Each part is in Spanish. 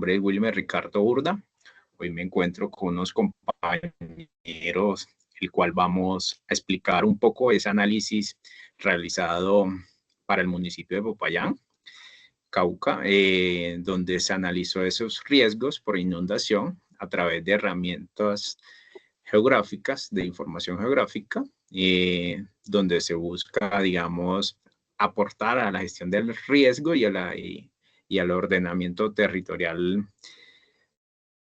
nombre es Wilmer Ricardo Urda. Hoy me encuentro con unos compañeros, el cual vamos a explicar un poco ese análisis realizado para el municipio de Popayán, Cauca, donde se analizó esos riesgos por inundación a través de herramientas geográficas, de información geográfica, donde se busca, digamos, aportar a la gestión del riesgo y al ordenamiento territorial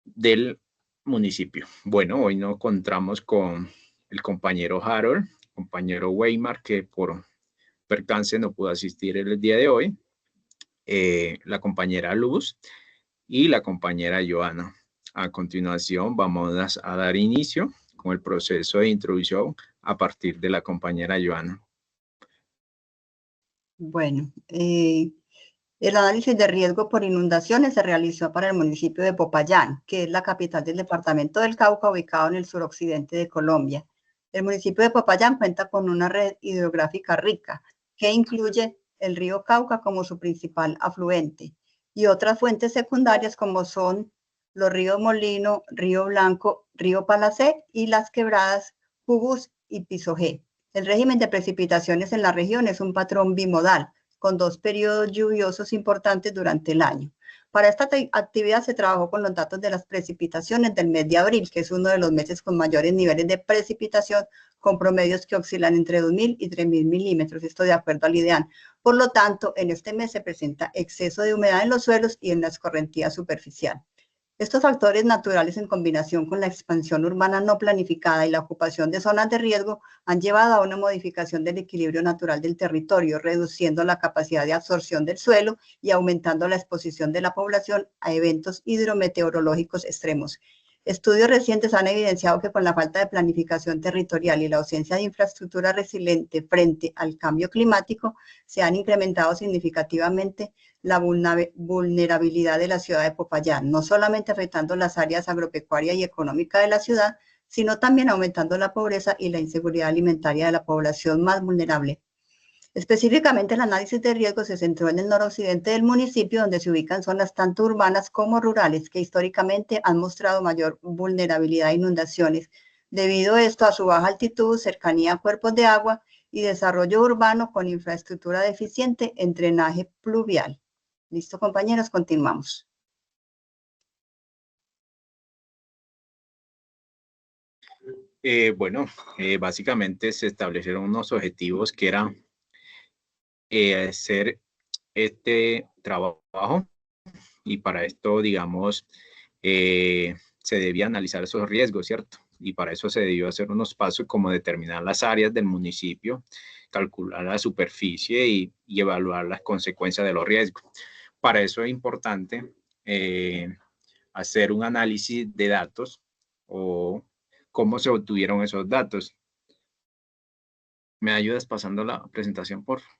del municipio. Bueno, hoy nos encontramos con el compañero Harold, compañero Weimar, que por percance no pudo asistir el día de hoy, la compañera Luz y la compañera Joana. A continuación vamos a dar inicio con el proceso de introducción a partir de la compañera Joana. Bueno, el análisis de riesgo por inundaciones se realizó para el municipio de Popayán, que es la capital del departamento del Cauca, ubicado en el suroccidente de Colombia. El municipio de Popayán cuenta con una red hidrográfica rica, que incluye el río Cauca como su principal afluente, y otras fuentes secundarias como son los ríos Molino, Río Blanco, Río Palacé y las quebradas Jubus y Pisojé. El régimen de precipitaciones en la región es un patrón bimodal, con 2 periodos lluviosos importantes durante el año. Para esta actividad se trabajó con los datos de las precipitaciones del mes de abril, que es uno de los meses con mayores niveles de precipitación, con promedios que oscilan entre 2.000 y 3.000 milímetros, esto de acuerdo al IDEAN. Por lo tanto, en este mes se presenta exceso de humedad en los suelos y en la escorrentía superficial. Estos factores naturales, en combinación con la expansión urbana no planificada y la ocupación de zonas de riesgo, han llevado a una modificación del equilibrio natural del territorio, reduciendo la capacidad de absorción del suelo y aumentando la exposición de la población a eventos hidrometeorológicos extremos. Estudios recientes han evidenciado que con la falta de planificación territorial y la ausencia de infraestructura resiliente frente al cambio climático, se han incrementado significativamente la vulnerabilidad de la ciudad de Popayán, no solamente afectando las áreas agropecuarias y económicas de la ciudad, sino también aumentando la pobreza y la inseguridad alimentaria de la población más vulnerable. Específicamente, el análisis de riesgo se centró en el noroccidente del municipio, donde se ubican zonas tanto urbanas como rurales, que históricamente han mostrado mayor vulnerabilidad a inundaciones, debido a esto a su baja altitud, cercanía a cuerpos de agua y desarrollo urbano con infraestructura deficiente en drenaje pluvial. Listo, compañeros, continuamos. Básicamente se establecieron unos objetivos que eran hacer este trabajo, y para esto, digamos, se debía analizar esos riesgos, ¿cierto? Y para eso se debió hacer unos pasos como determinar las áreas del municipio, calcular la superficie y evaluar las consecuencias de los riesgos. Para eso es importante hacer un análisis de datos o cómo se obtuvieron esos datos. ¿Me ayudas pasando la presentación, por favor?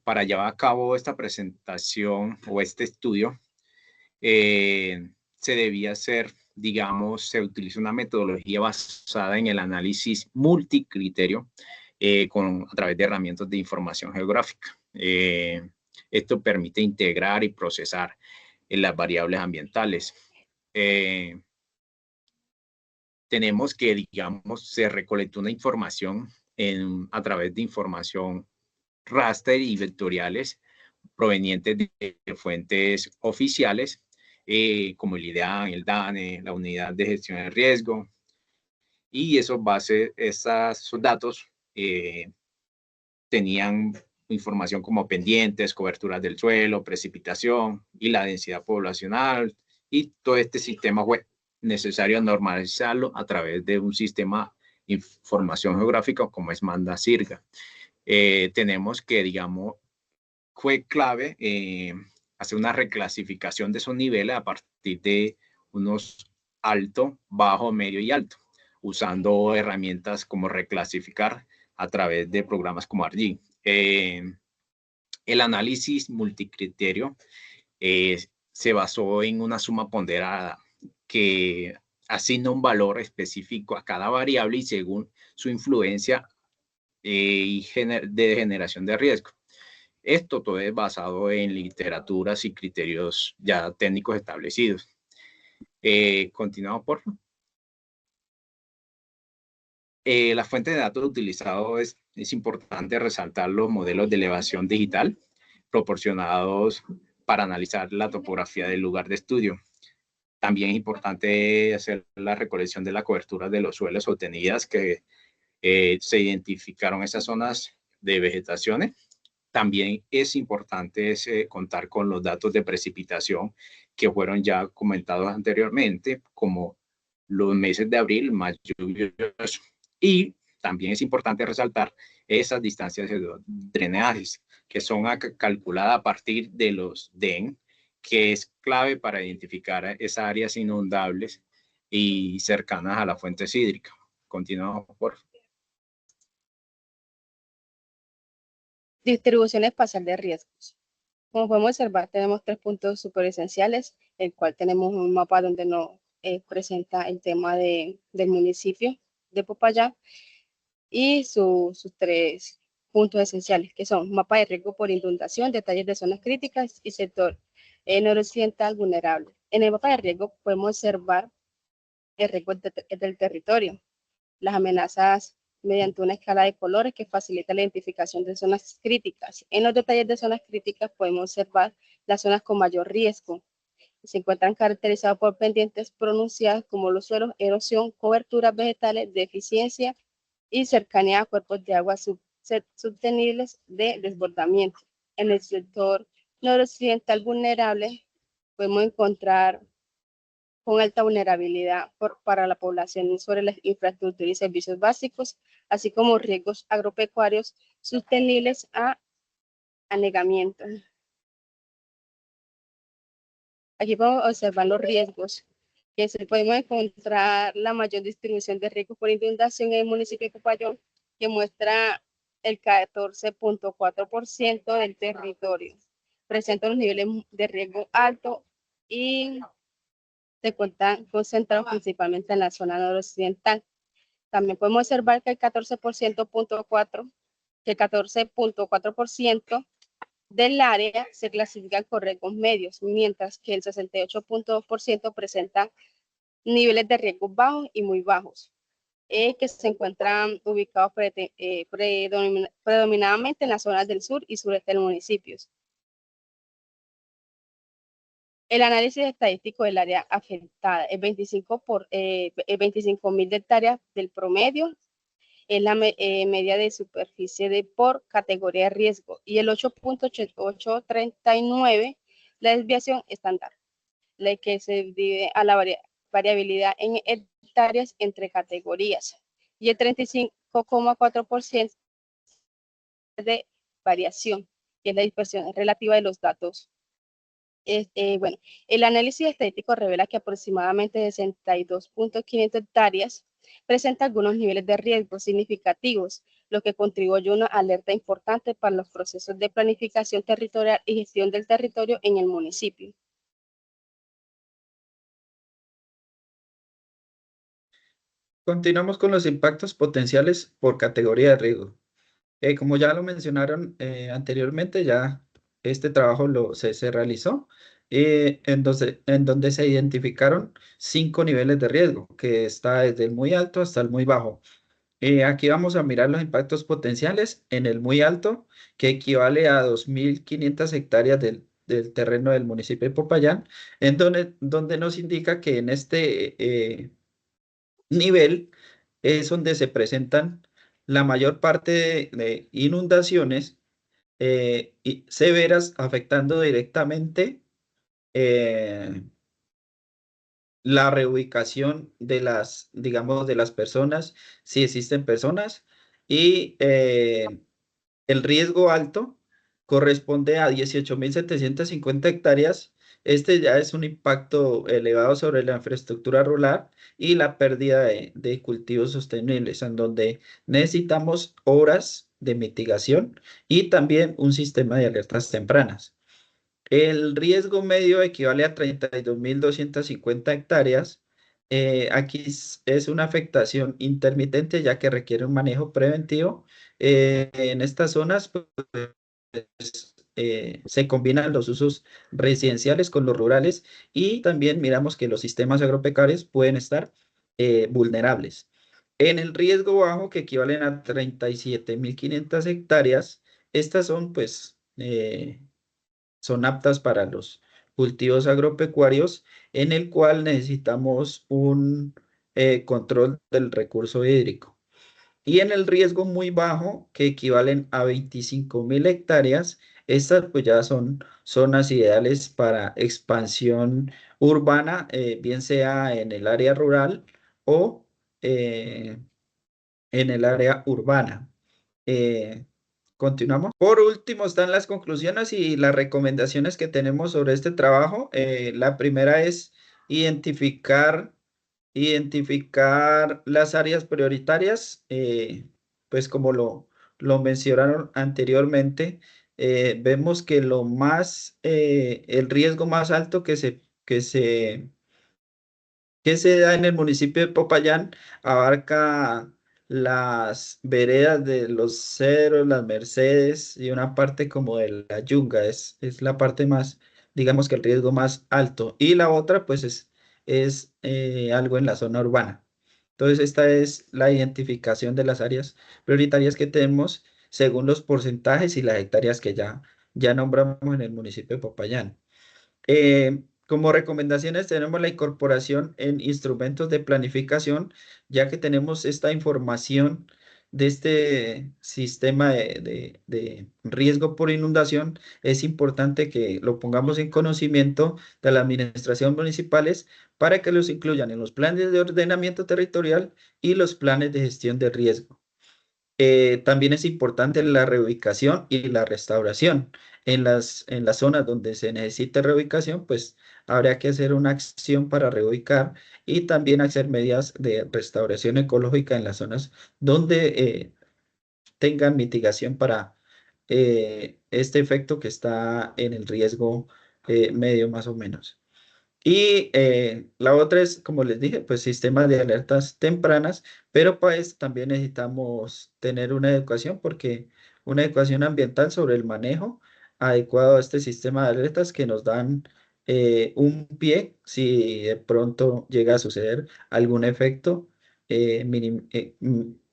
Para llevar a cabo esta presentación o este estudio, se debía hacer, digamos, se utiliza una metodología basada en el análisis multicriterio a través de herramientas de información geográfica. Esto permite integrar y procesar las variables ambientales. Tenemos que, digamos, se recolectó una información a través de información raster y vectoriales provenientes de fuentes oficiales, como el IDEAN, el DANE, la Unidad de Gestión de Riesgo, y esos datos tenían información como pendientes, coberturas del suelo, precipitación y la densidad poblacional, y todo este sistema fue necesario normalizarlo a través de un sistema de información geográfica como es Manda-Sirga. Tenemos que, digamos, fue clave hacer una reclasificación de esos niveles a partir de unos alto, bajo, medio y alto, usando herramientas como reclasificar a través de programas como ARGIS. El análisis multicriterio se basó en una suma ponderada que asigna un valor específico a cada variable y según su influencia de generación de riesgo. Esto todo es basado en literaturas y criterios ya técnicos establecidos. Continuamos, por favor. La fuente de datos utilizados es importante resaltar los modelos de elevación digital proporcionados para analizar la topografía del lugar de estudio. También es importante hacer la recolección de la cobertura de los suelos obtenidas que se identificaron esas zonas de vegetaciones. También es importante contar con los datos de precipitación que fueron ya comentados anteriormente, como los meses de abril más lluviosos. Y también es importante resaltar esas distancias de drenajes que son calculadas a partir de los DEN, que es clave para identificar esas áreas inundables y cercanas a las fuentes hídricas. Continuamos, por favor. Distribución espacial de riesgos. Como podemos observar, tenemos 3 puntos super esenciales, el cual tenemos un mapa donde nos presenta el tema del municipio de Popayán y sus 3 puntos esenciales, que son mapa de riesgo por inundación, detalles de zonas críticas y sector noroccidental vulnerable. En el mapa de riesgo podemos observar el riesgo del territorio, las amenazas mediante una escala de colores que facilita la identificación de zonas críticas. En los detalles de zonas críticas podemos observar las zonas con mayor riesgo. Se encuentran caracterizadas por pendientes pronunciadas como los suelos, erosión, coberturas vegetales, deficiencia y cercanía a cuerpos de agua sostenibles de desbordamiento. En el sector noroccidental vulnerable podemos encontrar con alta vulnerabilidad para la población sobre la infraestructura y servicios básicos, así como riesgos agropecuarios sostenibles a anegamiento. Aquí podemos observar los riesgos, que podemos encontrar la mayor distribución de riesgos por inundación en el municipio de Popayán, que muestra el 14.4% del territorio. Presenta los niveles de riesgo alto y se encuentran concentrados principalmente en la zona noroccidental. También podemos observar que el 14.4% del área se clasifican con riesgos medios, mientras que el 68.2% presenta niveles de riesgos bajos y muy bajos, que se encuentran ubicados predominantemente en las zonas del sur y sureste del municipio. El análisis estadístico del área afectada, el 25.000 de hectáreas del promedio es la media de superficie por categoría de riesgo y el 8.839 la desviación estándar, la que se divide a la variabilidad en hectáreas entre categorías y el 35.4% de variación, que es la dispersión relativa de los datos. Bueno, el análisis estadístico revela que aproximadamente 62.500 hectáreas presenta algunos niveles de riesgo significativos, lo que contribuye a una alerta importante para los procesos de planificación territorial y gestión del territorio en el municipio. Continuamos con los impactos potenciales por categoría de riesgo. Como ya lo mencionaron anteriormente, ya este trabajo se realizó en donde se identificaron 5 niveles de riesgo, que está desde el muy alto hasta el muy bajo. Aquí vamos a mirar los impactos potenciales en el muy alto, que equivale a 2.500 hectáreas del terreno del municipio de Popayán, en donde nos indica que en este nivel es donde se presentan la mayor parte de inundaciones y severas, afectando directamente la reubicación de las, digamos, de las personas, si existen personas, y el riesgo alto corresponde a 18.750 hectáreas. Este ya es un impacto elevado sobre la infraestructura rural y la pérdida de cultivos sostenibles, en donde necesitamos obras de mitigación y también un sistema de alertas tempranas. El riesgo medio equivale a 32.250 hectáreas. Aquí es una afectación intermitente, ya que requiere un manejo preventivo. En estas zonas, pues, se combinan los usos residenciales con los rurales y también miramos que los sistemas agropecuarios pueden estar vulnerables. En el riesgo bajo, que equivalen a 37.500 hectáreas, estas son, pues, son aptas para los cultivos agropecuarios, en el cual necesitamos un control del recurso hídrico. Y en el riesgo muy bajo, que equivalen a 25.000 hectáreas, estas pues ya son zonas ideales para expansión urbana, bien sea en el área rural o en el área urbana. Continuamos. Por último, están las conclusiones y las recomendaciones que tenemos sobre este trabajo. La primera es identificar las áreas prioritarias, pues como lo mencionaron anteriormente, vemos que el riesgo más alto que se da en el municipio de Popayán abarca las veredas de Los Cedros, las Mercedes y una parte como de la Yunga, es la parte más, digamos que el riesgo más alto. Y la otra pues es algo en la zona urbana. Entonces esta es la identificación de las áreas prioritarias que tenemos según los porcentajes y las hectáreas que ya nombramos en el municipio de Popayán. Como recomendaciones tenemos la incorporación en instrumentos de planificación, ya que tenemos esta información de este sistema de riesgo por inundación. Es importante que lo pongamos en conocimiento de la administración municipales para que los incluyan en los planes de ordenamiento territorial y los planes de gestión de riesgo. También es importante la reubicación y la restauración. En las zonas donde se necesite reubicación, pues habría que hacer una acción para reubicar y también hacer medidas de restauración ecológica en las zonas donde tengan mitigación para este efecto que está en el riesgo medio más o menos. Y la otra es, como les dije, pues sistemas de alertas tempranas, pero para esto también necesitamos tener una educación, porque una educación ambiental sobre el manejo adecuado a este sistema de alertas que nos dan un pie si de pronto llega a suceder algún efecto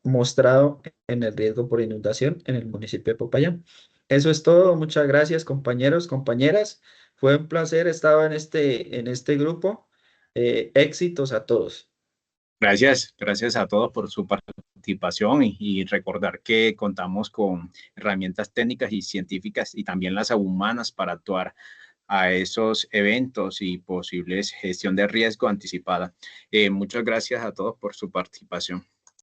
mostrado en el riesgo por inundación en el municipio de Popayán. Eso es todo. Muchas gracias, compañeros, compañeras. Fue un placer estar en este grupo. Éxitos a todos. Gracias a todos por su participación y recordar que contamos con herramientas técnicas y científicas y también las humanas para actuar a esos eventos y posibles gestión de riesgo anticipada. Muchas gracias a todos por su participación.